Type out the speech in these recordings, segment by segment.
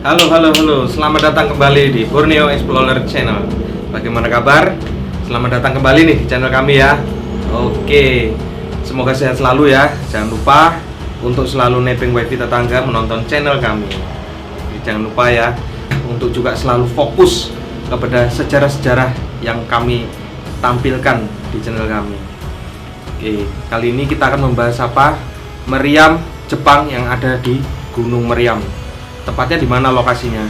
Halo, halo, halo. Selamat datang kembali di Borneo Explorer Channel. Bagaimana kabar? Selamat datang kembali nih di channel kami ya. Oke, semoga sehat selalu ya. Jangan lupa untuk selalu nebeng wifi tetangga menonton channel kami. Jadi, jangan lupa ya untuk juga selalu fokus kepada sejarah-sejarah yang kami tampilkan di channel kami. Oke, kali ini kita akan membahas apa? Meriam Jepang yang ada di Gunung Meriam. Tepatnya di mana lokasinya?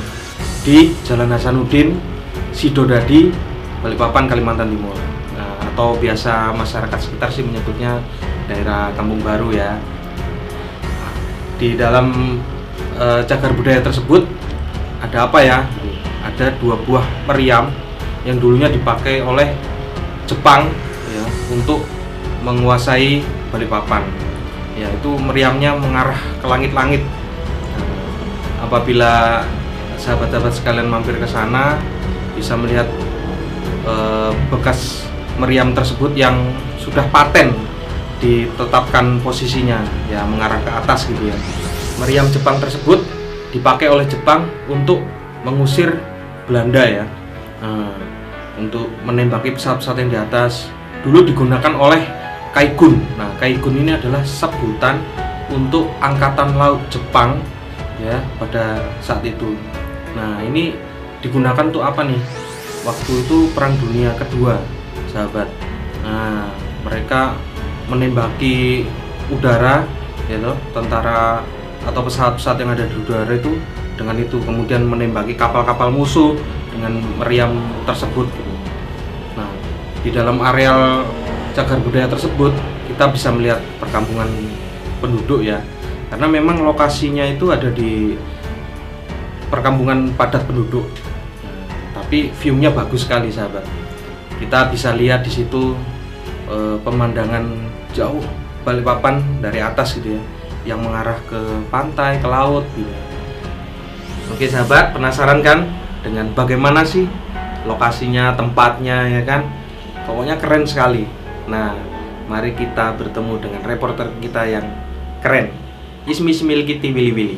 Di Jalan Hasanuddin, Sidodadi, Balikpapan, Kalimantan Timur. Nah, atau biasa masyarakat sekitar sih menyebutnya daerah Kampung Baru ya. Nah, di dalam cagar budaya tersebut ada apa ya? Ada 2 buah meriam yang dulunya dipakai oleh Jepang ya untuk menguasai Balikpapan. Yaitu meriamnya mengarah ke langit-langit. Apabila sahabat-sahabat sekalian mampir ke sana bisa melihat bekas meriam tersebut yang sudah paten ditetapkan posisinya ya mengarah ke atas gitu ya. Meriam Jepang tersebut dipakai oleh Jepang untuk mengusir Belanda ya, untuk menembaki pesawat-pesawat yang di atas. Dulu digunakan oleh Kaigun. Nah, Kaigun ini adalah sebutan untuk angkatan laut Jepang ya pada saat itu. Nah, ini digunakan untuk apa nih? Waktu itu Perang Dunia Kedua, sahabat. Nah, mereka menembaki udara, ya loh, tentara atau pesawat-pesawat yang ada di udara itu dengan itu, kemudian menembaki kapal-kapal musuh dengan meriam tersebut. Gitu. Nah, di dalam areal cagar budaya tersebut kita bisa melihat perkampungan penduduk ya. Karena memang lokasinya itu ada di perkampungan padat penduduk. Nah, tapi view-nya bagus sekali, sahabat. Kita bisa lihat di situ pemandangan jauh Balikpapan dari atas gitu ya, yang mengarah ke pantai, ke laut gitu. Oke, sahabat, penasaran kan dengan bagaimana sih lokasinya, tempatnya ya kan? Pokoknya keren sekali. Nah, mari kita bertemu dengan reporter kita yang keren. Ismi Smilkiti Willy Willy.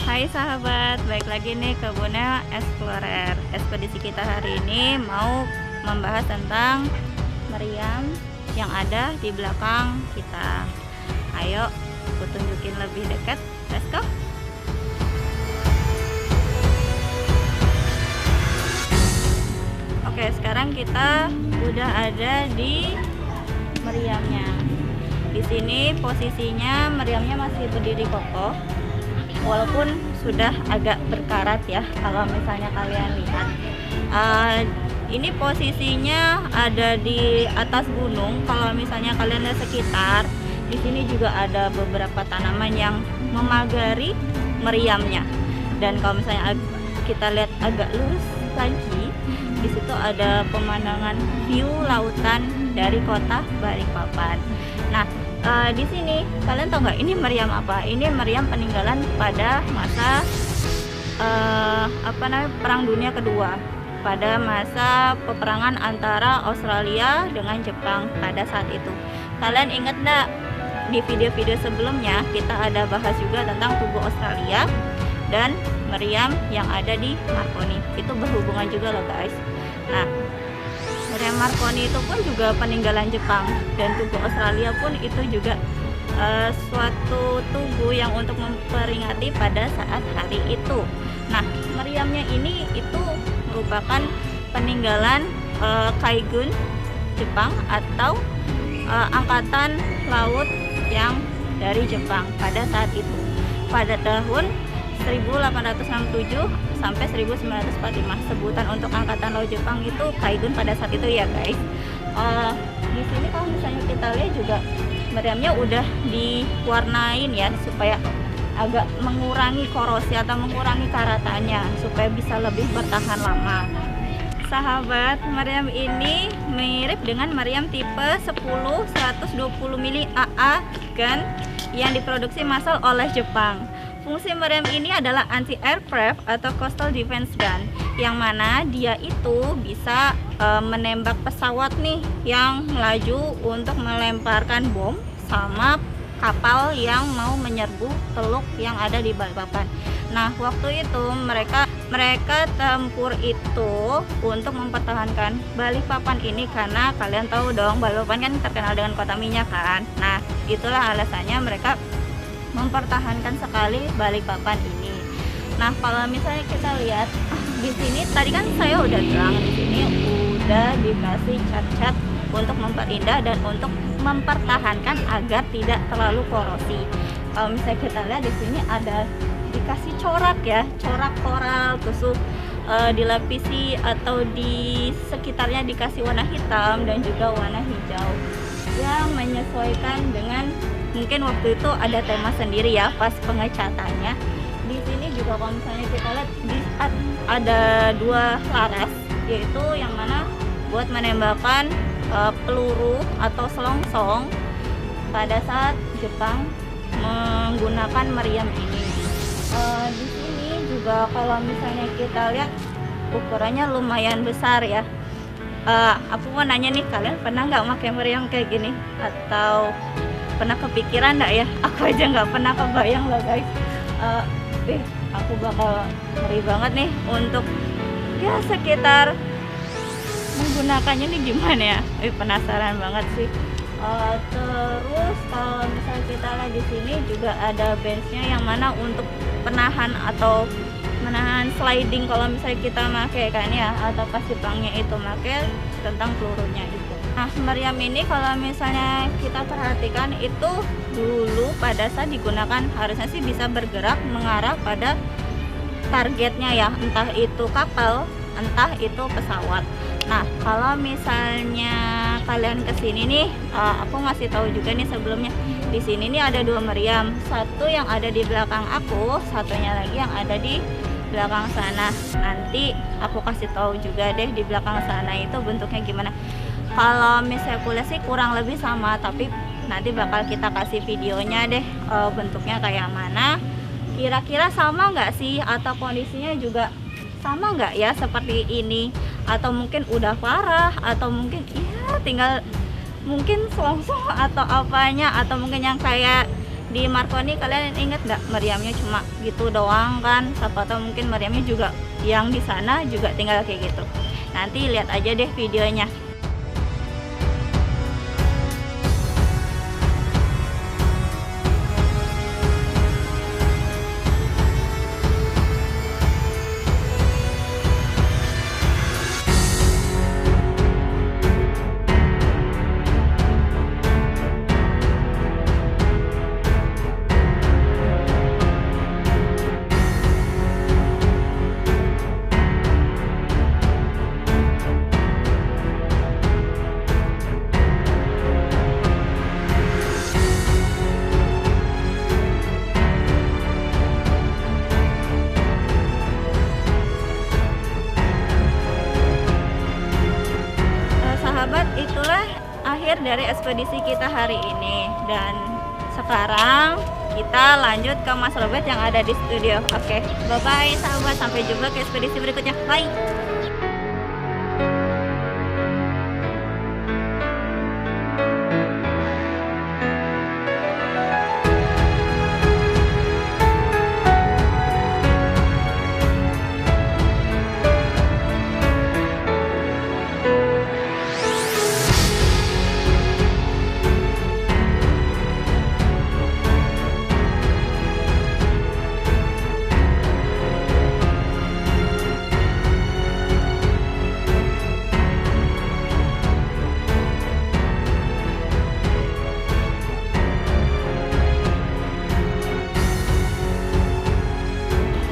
Hai sahabat, baik lagi nih ke Borneo Explorer. Ekspedisi kita hari ini mau membahas tentang meriam yang ada di belakang kita. Ayo, aku tunjukin lebih dekat. Let's go. Oke, sekarang kita udah ada di meriamnya. Di sini posisinya meriamnya masih berdiri kokoh, walaupun sudah agak berkarat ya. Kalau misalnya kalian lihat, ini posisinya ada di atas gunung. Kalau misalnya kalian lihat sekitar, di sini juga ada beberapa tanaman yang memagari meriamnya. Dan kalau misalnya kita lihat agak lurus lagi, di situ ada pemandangan view lautan dari kota Balikpapan. Nah, di sini kalian tahu nggak ini meriam apa? Ini meriam peninggalan pada masa Perang Dunia Kedua, pada masa peperangan antara Australia dengan Jepang pada saat itu. Kalian ingat nggak di video-video sebelumnya kita ada bahas juga tentang tugu Australia dan meriam yang ada di Marconi. Itu berhubungan juga loh guys. Nah, meriam Marconi itu pun juga peninggalan Jepang, dan tugu Australia pun itu juga suatu tugu yang untuk memperingati pada saat hari itu. Nah, meriamnya ini itu merupakan peninggalan Kaigun Jepang atau angkatan laut yang dari Jepang pada saat itu. Pada tahun 1867 sampai 1945, sebutan untuk angkatan laut Jepang itu Kaigun pada saat itu ya guys. Di sini kalau misalnya kita lihat juga meriamnya udah diwarnain ya, supaya agak mengurangi korosi atau mengurangi karatannya, supaya bisa lebih bertahan lama. Sahabat, meriam ini mirip dengan meriam tipe 10-120 mili AA gun yang diproduksi massal oleh Jepang. Fungsi meriam ini adalah anti-aircraft atau coastal defense gun yang mana dia itu bisa menembak pesawat nih yang melaju untuk melemparkan bom sama kapal yang mau menyerbu teluk yang ada di Balikpapan. Nah, waktu itu mereka tempur itu untuk mempertahankan Balikpapan ini, karena kalian tahu dong Balikpapan kan terkenal dengan kota minyak kan. Nah, itulah alasannya mereka mempertahankan sekali Balikpapan ini. Nah, kalau misalnya kita lihat di sini tadi kan saya udah bilang di sini udah dikasih cat-cat untuk memperindah dan untuk mempertahankan agar tidak terlalu korosi. Kalau misalnya kita lihat di sini ada dikasih corak ya, corak koral, terus dilapisi atau di sekitarnya dikasih warna hitam dan juga warna hijau yang menyesuaikan dengan mungkin waktu itu ada tema sendiri ya pas pengecatannya. Di sini juga kalau misalnya kita lihat ada 2 laras, yaitu yang mana buat menembakkan peluru atau selongsong pada saat Jepang menggunakan meriam ini. Di sini juga kalau misalnya kita lihat ukurannya lumayan besar ya. Aku mau nanya nih, kalian pernah nggak pakai meriam kayak gini? Atau pernah kepikiran nggak ya? Aku aja nggak pernah kebayang loh guys. Aku bakal ngeri banget nih untuk ya sekitar menggunakannya nih gimana ya? Penasaran banget sih. Terus kalau misalnya kita lihat di sini juga ada benchnya yang mana untuk penahan atau menahan sliding kalau misalnya kita pakai kan ya, atau pas Jepangnya itu pakai tentang pelurunya itu. Nah, meriam ini kalau misalnya kita perhatikan itu dulu pada saat digunakan harusnya sih bisa bergerak mengarah pada targetnya ya, entah itu kapal, entah itu pesawat. Nah, kalau misalnya kalian kesini nih, aku ngasih tahu juga nih sebelumnya. Di sini nih ada 2 meriam, satu yang ada di belakang aku, satunya lagi yang ada di belakang sana. Nanti aku kasih tahu juga deh di belakang sana itu bentuknya gimana. Kalau misalnya kuliah sih kurang lebih sama, tapi nanti bakal kita kasih videonya deh bentuknya kayak mana. Kira-kira sama nggak sih, atau kondisinya juga sama nggak ya seperti ini, atau mungkin udah parah, atau mungkin ya tinggal mungkin selongsong atau apanya, atau mungkin yang kayak di Marconi kalian inget nggak meriamnya cuma gitu doang kan, atau mungkin meriamnya juga yang di sana juga tinggal kayak gitu. Nanti lihat aja deh videonya. Sahabat, itulah akhir dari ekspedisi kita hari ini, dan sekarang kita lanjut ke Mas Robert yang ada di studio. Oke, bye bye sahabat, sampai jumpa ke ekspedisi berikutnya. Bye.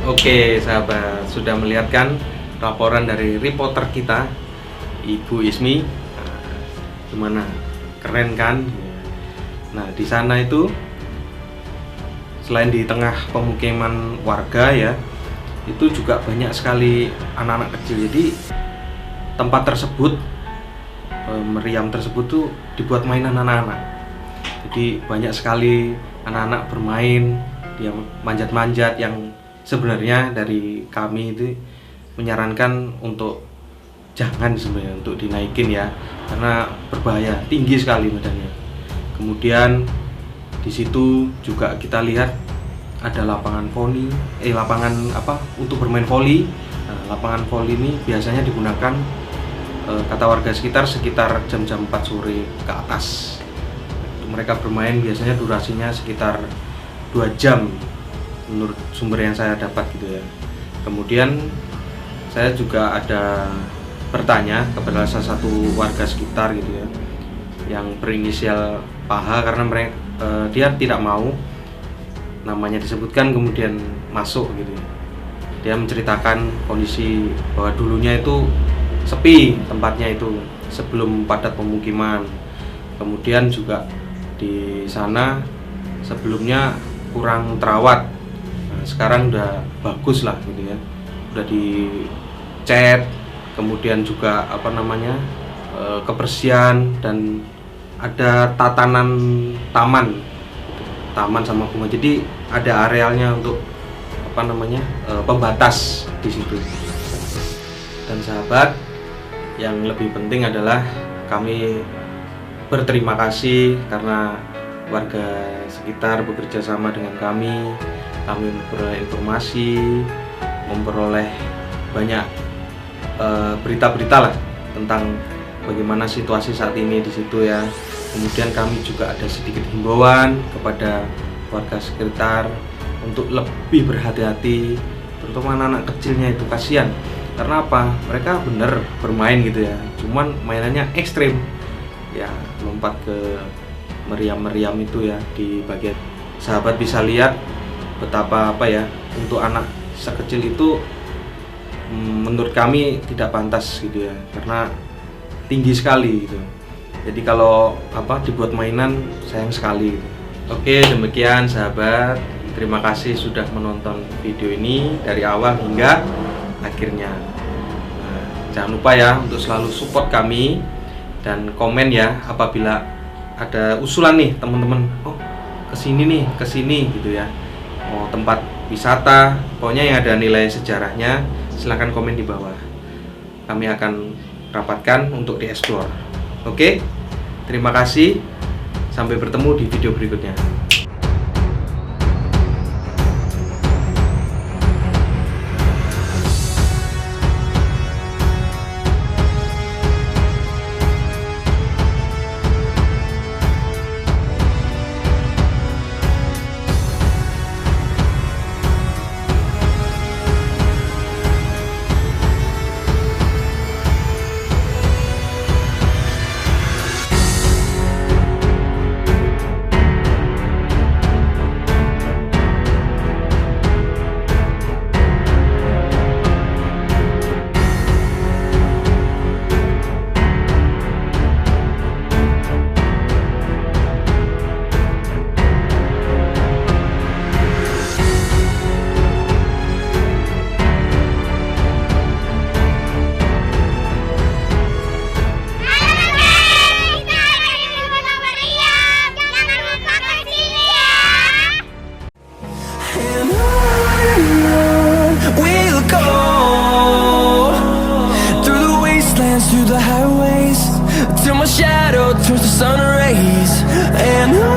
Oke sahabat, sudah melihat kan laporan dari reporter kita Ibu Ismi. Nah, gimana? Keren kan? Nah, di sana itu selain di tengah pemukiman warga ya, itu juga banyak sekali anak-anak kecil. Jadi tempat tersebut, meriam tersebut tuh dibuat mainan anak-anak. Jadi banyak sekali anak-anak bermain, yang manjat-manjat, yang sebenarnya dari kami itu menyarankan untuk jangan sebenarnya untuk dinaikin ya, karena berbahaya, tinggi sekali badannya. Kemudian di situ juga kita lihat ada lapangan voli, untuk bermain voli. Nah, lapangan voli ini biasanya digunakan kata warga sekitar jam-jam 4 sore ke atas. Mereka bermain biasanya durasinya sekitar 2 jam menurut sumber yang saya dapat gitu ya. Kemudian saya juga ada bertanya kepada salah satu warga sekitar gitu ya, yang berinisial PH, karena dia tidak mau namanya disebutkan kemudian masuk gitu ya. Dia menceritakan kondisi bahwa dulunya itu sepi tempatnya itu sebelum padat pemukiman. Kemudian juga di sana sebelumnya kurang terawat. Nah, sekarang udah bagus lah gitu ya. Udah dicat, kemudian juga kebersihan, dan ada tatanan taman sama bunga. Jadi ada arealnya untuk pembatas di situ. Dan sahabat, yang lebih penting adalah kami berterima kasih karena warga sekitar bekerja sama dengan kami memperoleh informasi, memperoleh banyak berita-berita lah tentang bagaimana situasi saat ini di situ ya. Kemudian kami juga ada sedikit himbauan kepada warga sekitar untuk lebih berhati-hati, terutama anak-anak kecilnya itu, kasihan. Karena apa? Mereka bener bermain gitu ya, cuman mainannya ekstrim ya, lompat ke meriam-meriam itu ya di bagian. Sahabat bisa lihat betapa untuk anak sekecil itu menurut kami tidak pantas gitu ya, karena tinggi sekali gitu. Jadi kalau dibuat mainan, sayang sekali gitu. Oke, demikian sahabat, terima kasih sudah menonton video ini dari awal hingga akhirnya. Nah, jangan lupa ya untuk selalu support kami dan komen ya apabila ada usulan nih teman-teman, kesini gitu ya, mau tempat wisata, pokoknya yang ada nilai sejarahnya, silahkan komen di bawah. Kami akan rapatkan untuk dieksplor. Oke, terima kasih, sampai bertemu di video berikutnya. Through the highways till my shadow turns to sun rays, and